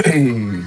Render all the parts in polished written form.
Hey.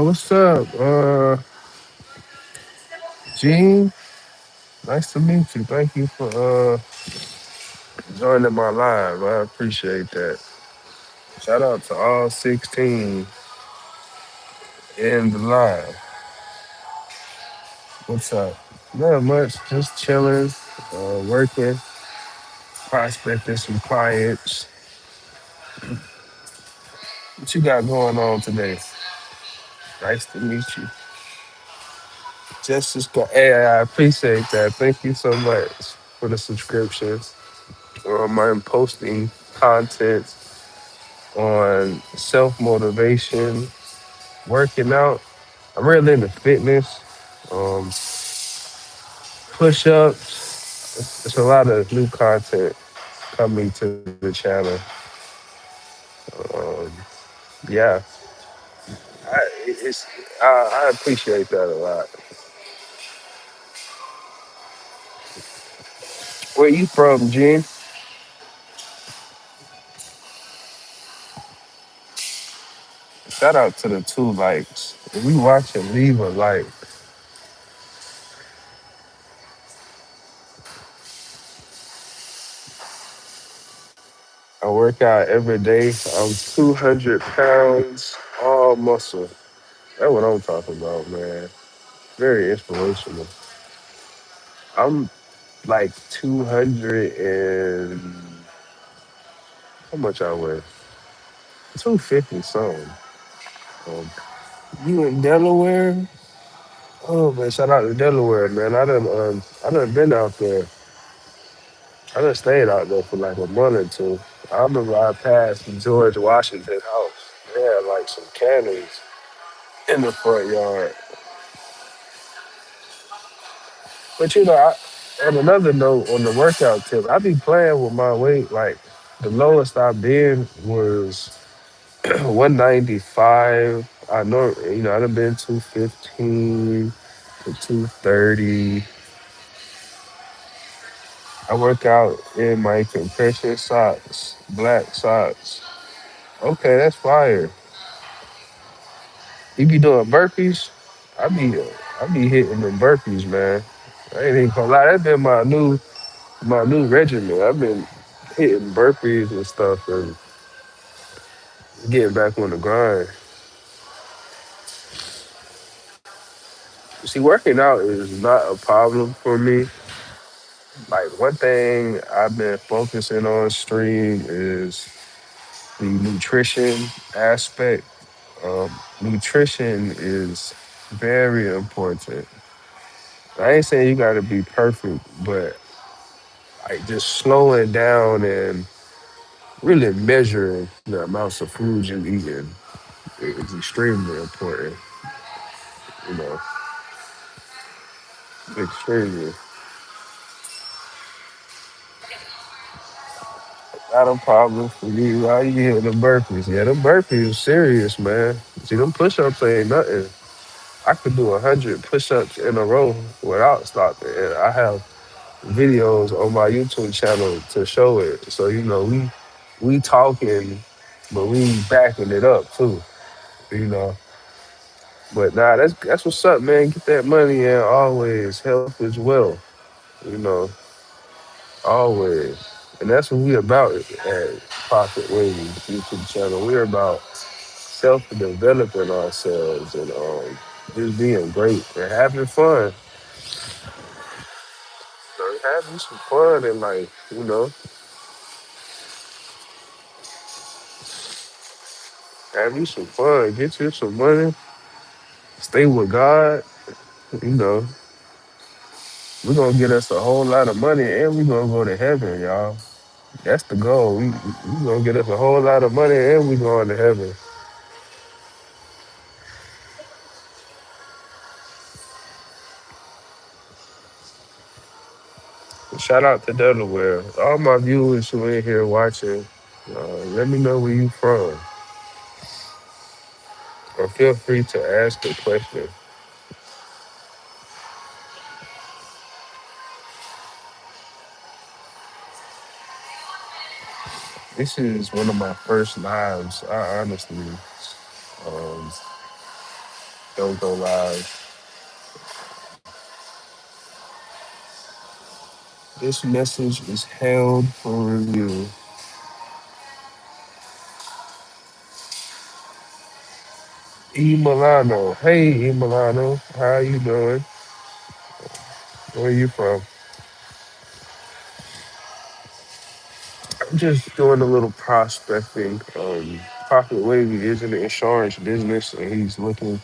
What's up? Gene, nice to meet you. Thank you for joining my live. I appreciate that. Shout out to all 16 in the live. What's up? Not much, just chilling, working, prospecting some clients. What you got going on today? Nice to meet you. Hey, I appreciate that. Thank you so much for the subscriptions. I'm posting content on self motivation, working out. I'm really into fitness, um, push ups. It's a lot of new content coming to the channel. Um, yeah, it's I appreciate that a lot. Where you from, Gene? Shout out to the two likes. If we watching, leave a like. I work out every day. I'm 200 pounds, all muscle. That's what I'm talking about, man. Very inspirational. I'm like 200 and how much I weigh? 250 something. Um, you in Delaware? Oh man, shout out to Delaware, man. I done been out there. I done stayed out there for like a month or two. I remember I passed George Washington's house. They had like some cannons in the front yard. But on another note, on the workout tip, I be playing with my weight. Like the lowest I've been was 195. I done been 215 to 230. I work out in my compression socks, black socks. Okay, that's fire. You be doing burpees? I be I be hitting the burpees, man. I ain't even gonna lie, that's been my new regimen. I've been hitting burpees and stuff and getting back on the grind. See, working out is not a problem for me. Like one thing I've been focusing on stream is the nutrition aspect. Nutrition is very important. I ain't saying you got to be perfect, but like just slowing down and really measuring the amounts of food you're eating is extremely important. You know, extremely. Not a problem for you. Why you hitting the burpees? Yeah, them burpees serious, man. See, them push-ups ain't nothing. I could do 100 push-ups in a row without stopping. And I have videos on my YouTube channel to show it. So we talking, but we backing it up too. You know, but nah, that's what's up, man. Get that money in always. Health is wealth. You know, always. And that's what we about at Pocket Wavy YouTube channel. We're about self-developing ourselves and just being great and having fun. Having some fun in life, have you some fun, get you some money, stay with God, you know, we're gonna get us a whole lot of money and we're gonna go to heaven, y'all. That's the goal. We gonna get us a whole lot of money and we going to heaven. Shout out to Delaware. All my viewers who in here watching, let me know where you from. Or feel free to ask a question. This is one of my first lives. I honestly um, don't go live. This message is held for review. E Milano. Hey E Milano. How you doing? Where you from? I'm just doing a little prospecting. Pocket Wavy is in the insurance business and he's looking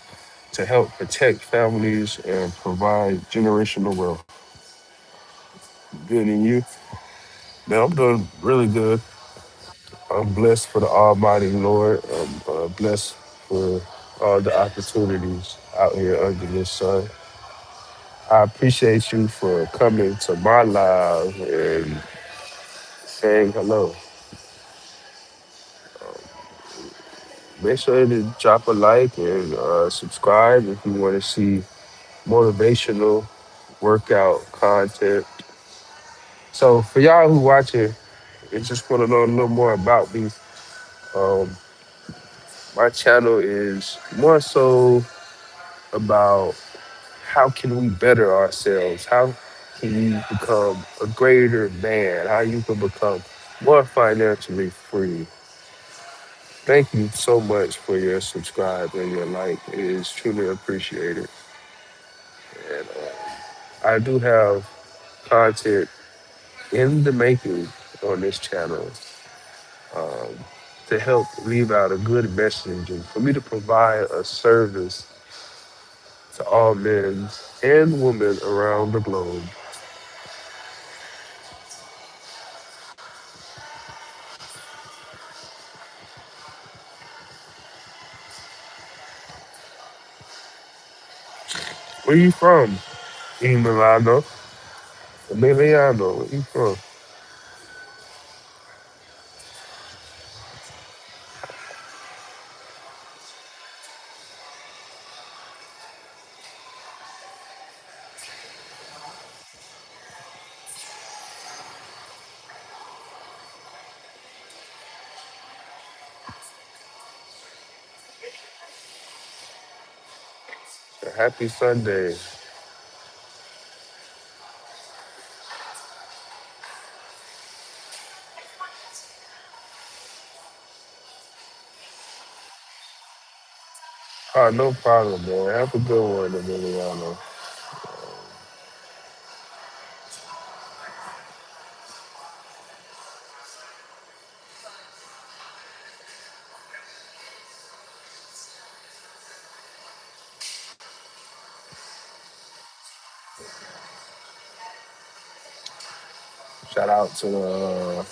to help protect families and provide generational wealth. Good in you? Man, I'm doing really good. I'm blessed for the Almighty Lord. I'm blessed for all the opportunities out here under this sun. I appreciate you for coming to my live and saying hello. Make sure to drop a like and subscribe if you want to see motivational workout content. So for y'all who watching and just want to know a little more about me, um, my channel is more so about how can we better ourselves? How can you become a greater man? How you can become more financially free? Thank you so much for your subscribe and your like. It is truly appreciated. And I do have content in the making on this channel um, to help leave out a good message and for me to provide a service to all men and women around the globe. Where you from? Milano. Emiliano. Where you from? Happy Sunday. Oh, no problem, man. Have a good one, Emiliano. Shout out to the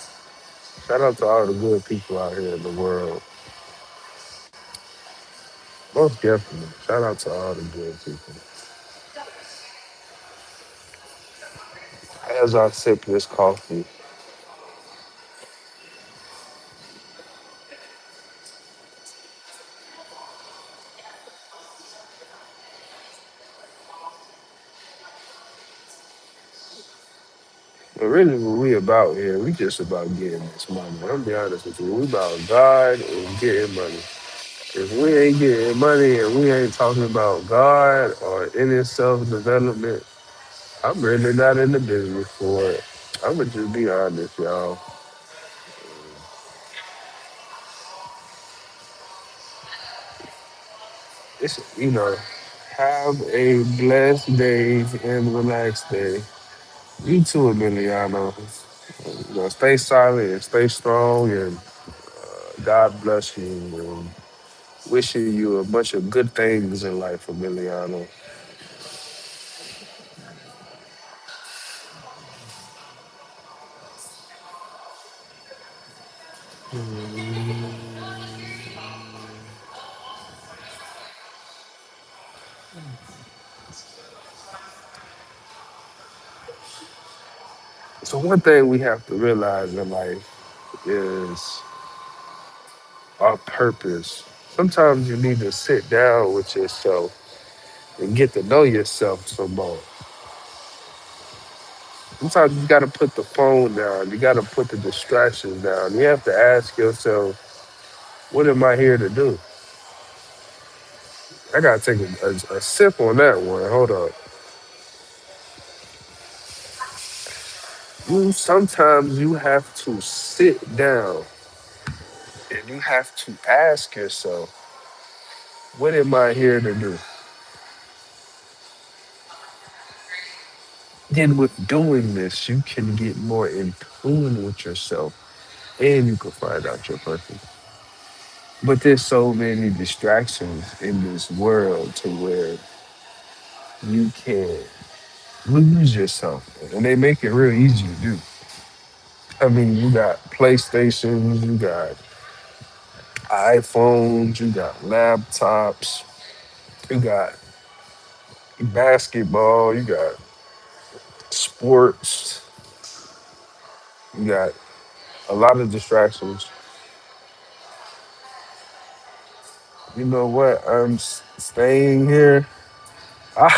shout out to all the good people out here in the world. Most definitely. Shout out to all the good people. As I sip this coffee, but really what we about here, we just about getting this money. I'm gonna be honest with you. We about God and getting money. If we ain't getting money and we ain't talking about God or any self development, I'm really not in the business for it. I'm gonna just be honest, y'all. It's have a blessed day and relaxed day. You too, Emiliano. Stay silent and stay strong, and God bless you. And wishing you a bunch of good things in life, Emiliano. So one thing we have to realize in life is our purpose. Sometimes you need to sit down with yourself and get to know yourself some more. Sometimes you got to put the phone down. You got to put the distractions down. You have to ask yourself, what am I here to do? I got to take a sip on that one. Hold up. Sometimes you have to sit down and you have to ask yourself, what am I here to do? Then with doing this, you can get more in tune with yourself and you can find out your purpose. But there's so many distractions in this world to where you can lose yourself. And they make it real easy to do. I mean, you got PlayStations, you got iPhones, you got laptops, you got basketball, you got sports, you got a lot of distractions. You know what? Staying here.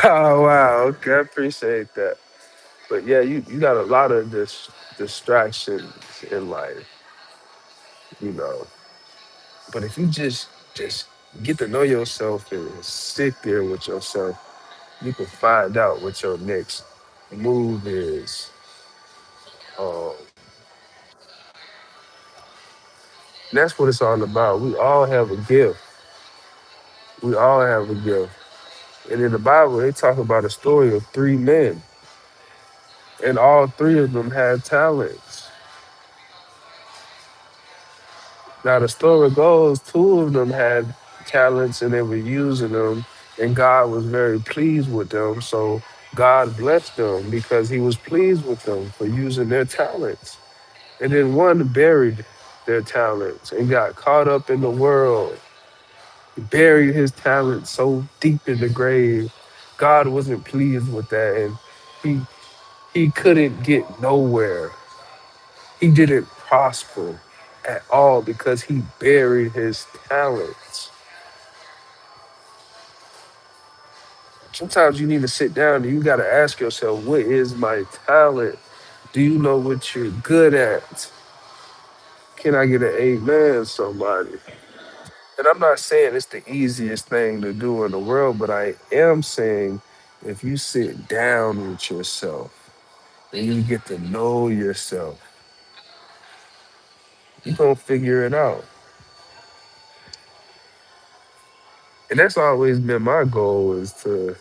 Oh wow, okay, I appreciate that. But yeah, you got a lot of distractions in life, you know. But if you just get to know yourself and sit there with yourself, you can find out what your next move is. Um, that's what it's all about. We all have a gift. We all have a gift. And in the Bible, they talk about a story of three men, and all three of them had talents. Now, the story goes, two of them had talents and they were using them, and God was very pleased with them. So God blessed them because he was pleased with them for using their talents. And then one buried their talents and got caught up in the world, buried his talents so deep in the grave. God wasn't pleased with that, and he he couldn't get nowhere. He didn't prosper at all because he buried his talents. Sometimes you need to sit down and you got to ask yourself, what is my talent? Do you know what you're good at? Can I get an amen, somebody? And I'm not saying it's the easiest thing to do in the world, but I am saying if you sit down with yourself and you get to know yourself, you're going to figure it out. And that's always been my goal is to,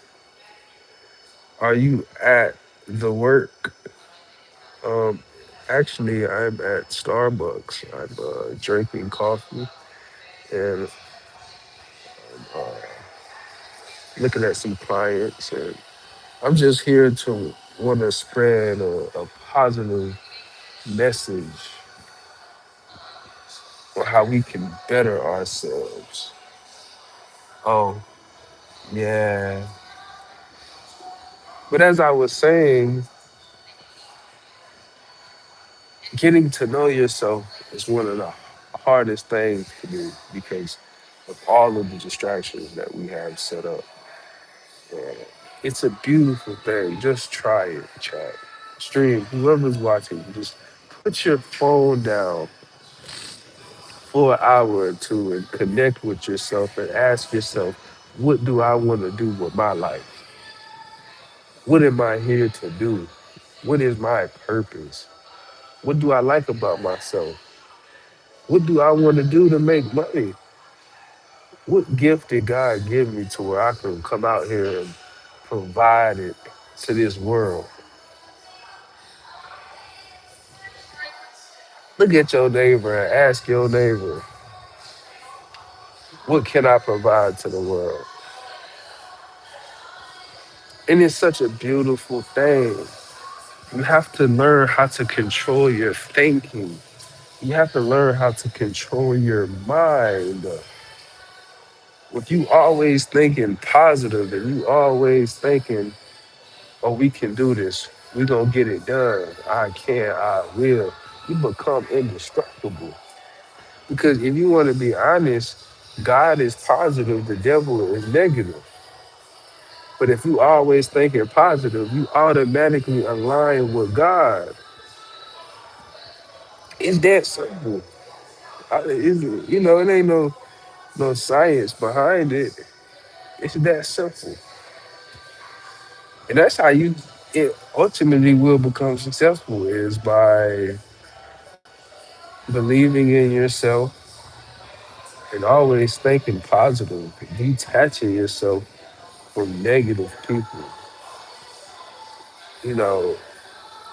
are you at the work? Um, Actually, I'm at Starbucks. I'm drinking coffee and uh, looking at some clients. And I'm just here to want to spread a positive message on how we can better ourselves. Oh, yeah. But as I was saying, getting to know yourself is one of the hardest things to do because of all of the distractions that we have set up. And it's a beautiful thing. Just try it, chat. Stream, whoever's watching, just put your phone down for an hour or two and connect with yourself and ask yourself, what do I want to do with my life? What am I here to do? What is my purpose? What do I like about myself? What do I want to do to make money? What gift did God give me to where I can come out here and provide it to this world? Look at your neighbor and ask your neighbor, what can I provide to the world? And it's such a beautiful thing. You have to learn how to control your thinking. You have to learn how to control your mind. If you always thinking positive and you always thinking, oh, we can do this, we gonna get it done, I can, I will, you become indestructible. Because if you want to be honest, God is positive, the devil is negative. But if you always thinking positive, you automatically align with God. It's that simple. It ain't no science behind it. It's that simple. And that's how it ultimately will become successful is by believing in yourself and always thinking positive, detaching yourself from negative people. You know,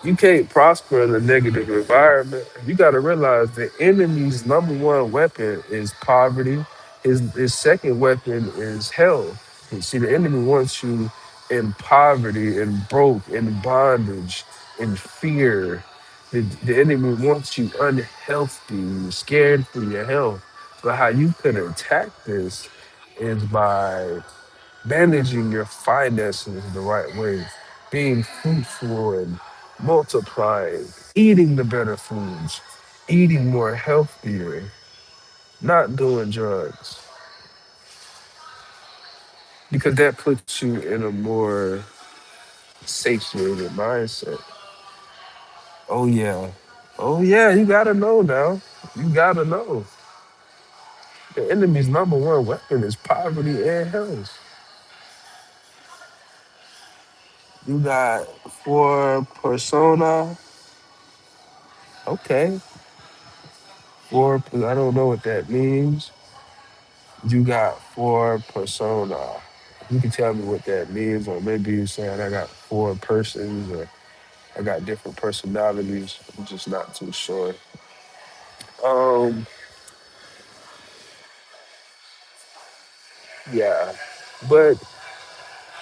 you can't prosper in a negative environment. You got to realize the enemy's number one weapon is poverty. His second weapon is health. You see, the enemy wants you in poverty and broke, in bondage, in fear. The enemy wants you unhealthy, scared for your health. But how you can attack this is by managing your finances the right way, being fruitful and multiplying, eating the better foods, eating more healthier, not doing drugs, because that puts you in a more satiated mindset. Oh, yeah. Oh, yeah, you gotta know now. You gotta know. The enemy's number one weapon is poverty and health. You got four persona. Okay. Four, I don't know what that means. You got four persona. You can tell me what that means, or maybe you're saying I got four persons, or I got different personalities. I'm just not too sure. Um, yeah, but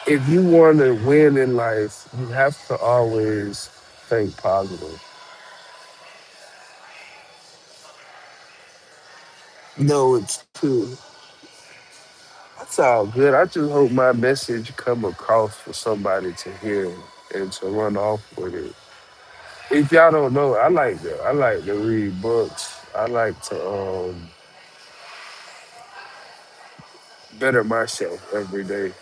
if you want to win in life, you have to always think positive. No, it's too. That's all good. I just hope my message come across for somebody to hear and to run off with it. If y'all don't know, I like to read books. I like to better myself every day.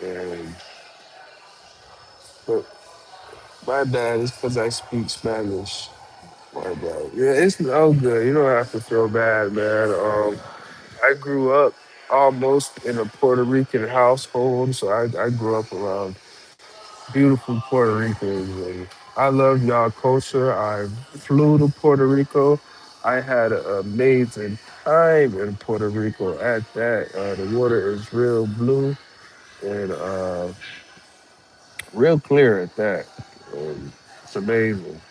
And but my bad is because I speak Spanish. My bad. Yeah, it's all good. You don't have to feel bad, man. I grew up almost in a Puerto Rican household, so I grew up around beautiful Puerto Ricans, and I love y'all culture. I flew to Puerto Rico. I had an amazing time in Puerto Rico. At that, the water is real blue and real clear. At that, it's amazing.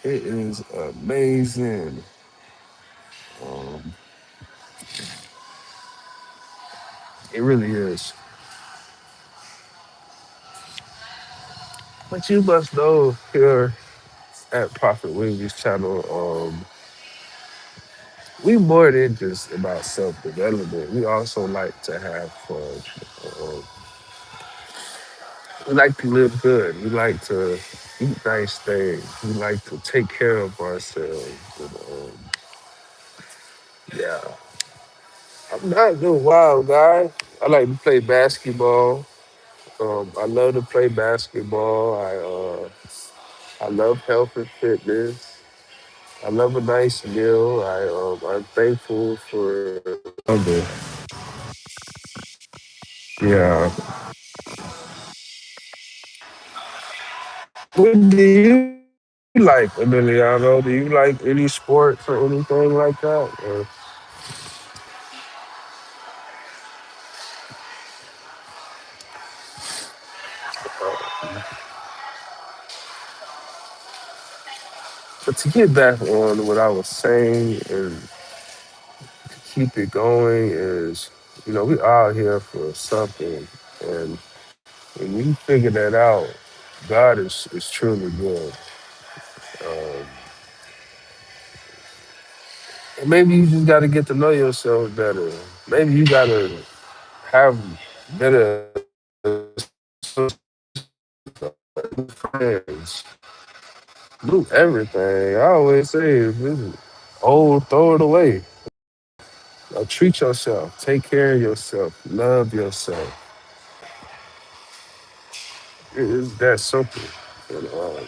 It is amazing. Um, it really is. But you must know here at Prophet Wavy's channel, we more than just about self development. We also like to have fun. Um, we like to live good. We like to eat nice things. We like to take care of ourselves. And, yeah, I'm not no wild guy. I like to play basketball. I love to play basketball. I love health and fitness. I love a nice meal. I'm thankful for other. Yeah. What do you like, Emiliano? Do you like any sports or anything like that? Or, but to get back on what I was saying and keep it going is, we all here for something. And when you figure that out, God is truly good. Um, and maybe you just got to get to know yourself better. Maybe you got to have better friends. Do everything. I always say, if it's old, throw it away. Treat yourself. Take care of yourself. Love yourself. It's that simple. And,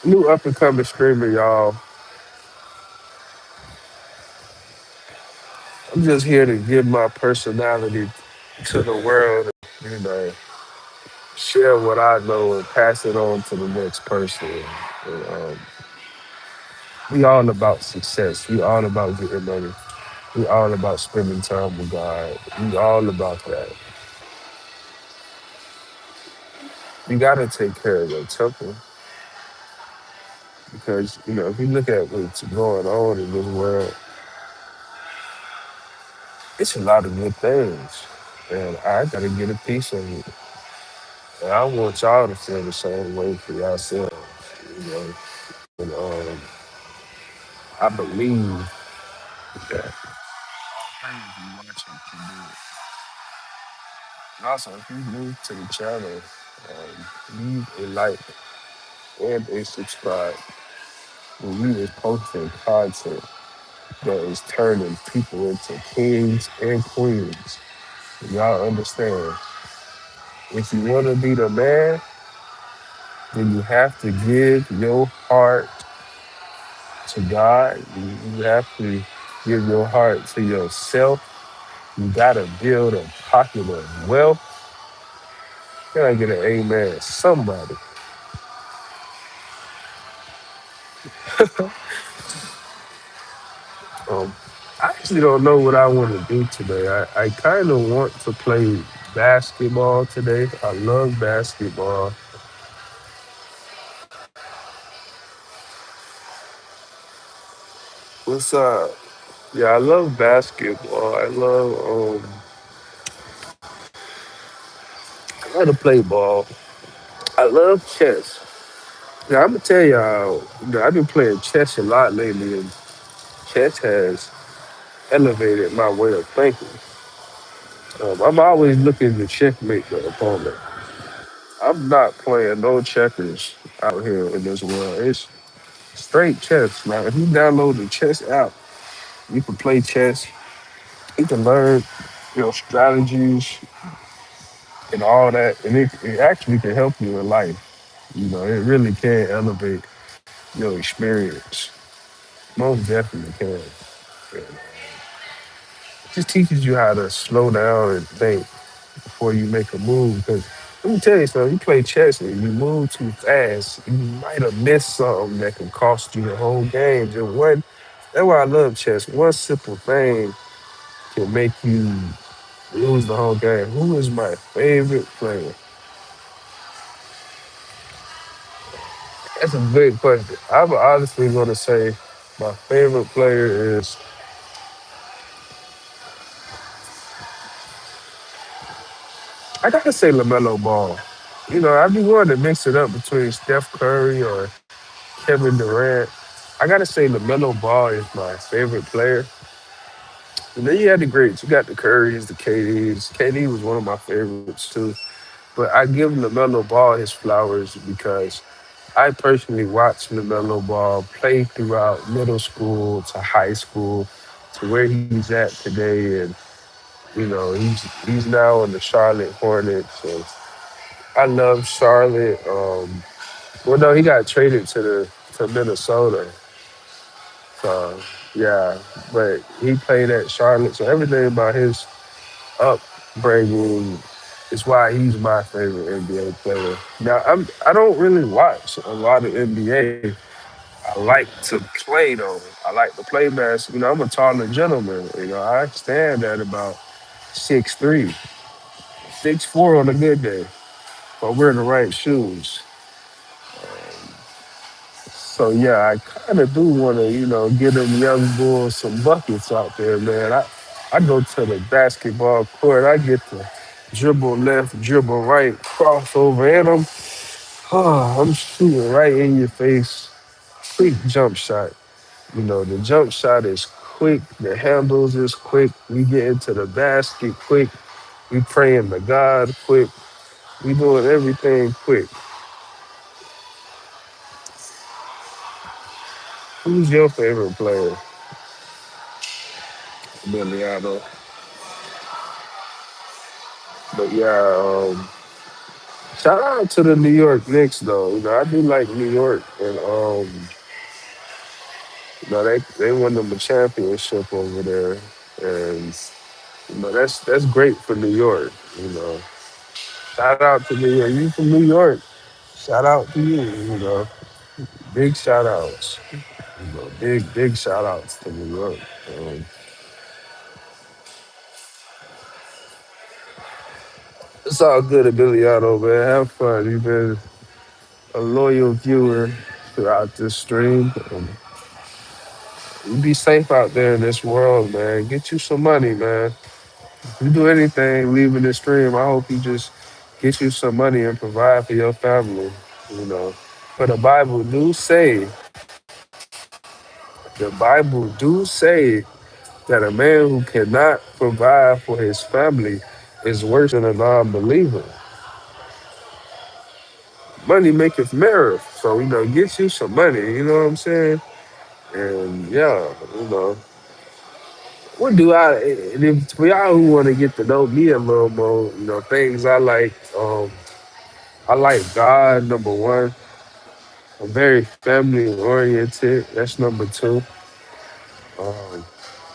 new up and coming streamer, y'all. I'm just here to give my personality to the world. You know, share what I know and pass it on to the next person. And, we all about success. We all about getting money. We all about spending time with God. We all about that. You gotta take care of your temple because if you look at what's going on in this world, it's a lot of good things, and I gotta get a piece of it. And I want y'all to feel the same way for yourselves. You know, and I believe that all things you watching can do it. And also, if you new to the channel, leave a like and a subscribe. When we is posting content that is turning people into kings and queens. Y'all understand? If you want to be the man, then you have to give your heart to God. You have to give your heart to yourself. You gotta build a pocket of wealth. Can I get an amen? Somebody. Um, I actually don't know what I want to do today. I kind of want to play basketball today. I love basketball. What's up? Yeah, I love basketball. I love to play ball. I love chess. Now I'm gonna tell y'all, I've been playing chess a lot lately, and chess has elevated my way of thinking. I'm always looking to checkmate the opponent. I'm not playing no checkers out here in this world. It's straight chess. Now, if you download the chess app, you can play chess. You can learn, strategies and all that, and it actually can help you in life. It really can elevate your experience. Most definitely can. And it just teaches you how to slow down and think before you make a move. Because let me tell you something, you play chess and you move too fast, you might have missed something that can cost you the whole game. Just one, that's why I love chess. One simple thing can make you lose the whole game. Who is my favorite player? That's a big question. I'm honestly going to say my favorite player is I gotta say Lamelo Ball. I'd be willing to mix it up between Steph Curry or Kevin Durant. I gotta say Lamelo Ball is my favorite player. And then you had the greats. You got the Currys, the KDs. KD was one of my favorites too. But I give Lamelo Ball his flowers because I personally watched Lamelo Ball play throughout middle school to high school to where he's at today, and he's now in the Charlotte Hornets, and I love Charlotte. Well, no, he got traded to Minnesota, so yeah, but he played at Charlotte, so everything about his upbringing is why he's my favorite NBA player. Now, I don't really watch a lot of NBA. I like to play though. I like to play basketball. I'm a taller gentleman. I stand at about 6'3", 6'4" on a good day. If I wear the right shoes. So yeah, I kind of do want to, get them young bulls some buckets out there, man. I go to the basketball court. I get to dribble left, dribble right, crossover, and I'm shooting right in your face. Quick jump shot. The jump shot is quick. The handles is quick. We get into the basket quick. We praying to God quick. We doing everything quick. Who's your favorite player, Emiliano? But yeah, shout out to the New York Knicks though. I do like New York, and they won them a championship over there, and that's great for New York. You know, shout out to New York. You from New York? Shout out to you. Big shout outs. Big shout outs to New York. Um, it's all good at Biliano, man. Have fun. You've been a loyal viewer throughout this stream. You be safe out there in this world, man. Get you some money, man. If you do anything leaving this stream, I hope you just get you some money and provide for your family. You know. But the Bible do say that a man who cannot provide for his family is worse than a non-believer. Money maketh merry. So, get you some money, you know what I'm saying? And yeah, what do I, and if for y'all who want to get to know me a little more, things I like, I like God, number one. I'm very family oriented. That's number two. Um,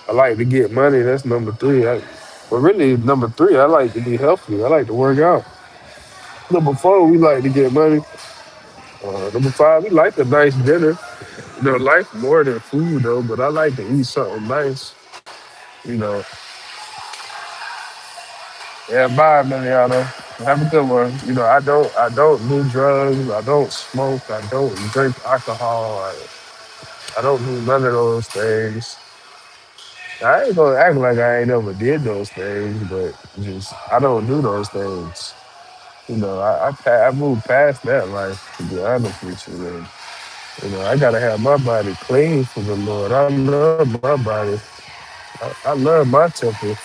I like to get money. That's number three. But really, number three, I like to be healthy. I like to work out. Number four, we like to get money. Number five, we like a nice dinner. Life more than food though, but I like to eat something nice. You know, yeah, bye, Emiliano. Have a good one. I don't do drugs. I don't smoke. I don't drink alcohol. I don't do none of those things. I ain't gonna act like I ain't never did those things, but just I don't do those things. I moved past that life to be honest with you. And, I gotta have my body clean for the Lord. I love my body. I love my temple.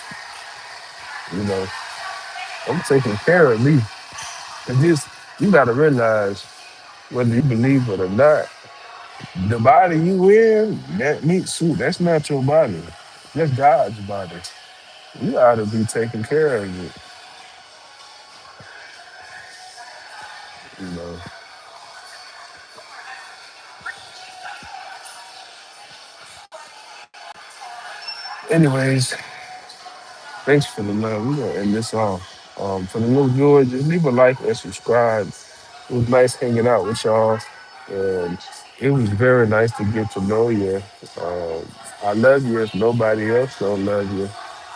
You know, I'm taking care of me. And just you gotta realize whether you believe it or not, the body you in, that meat suit, that's not your body. That's God's body. You ought to be taking care of it. You know. Anyways, thanks for the love. We're gonna end this off. For the new viewers, just leave a like and subscribe. It was nice hanging out with y'all. And it was very nice to get to know you. Um, I love you if nobody else don't love you.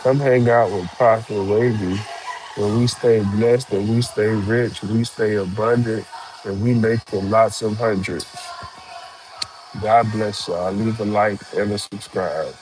Come hang out with Prophet Wavy where we stay blessed and we stay rich, we stay abundant, and we make lots of hundreds. God bless y'all. Leave a like and a subscribe.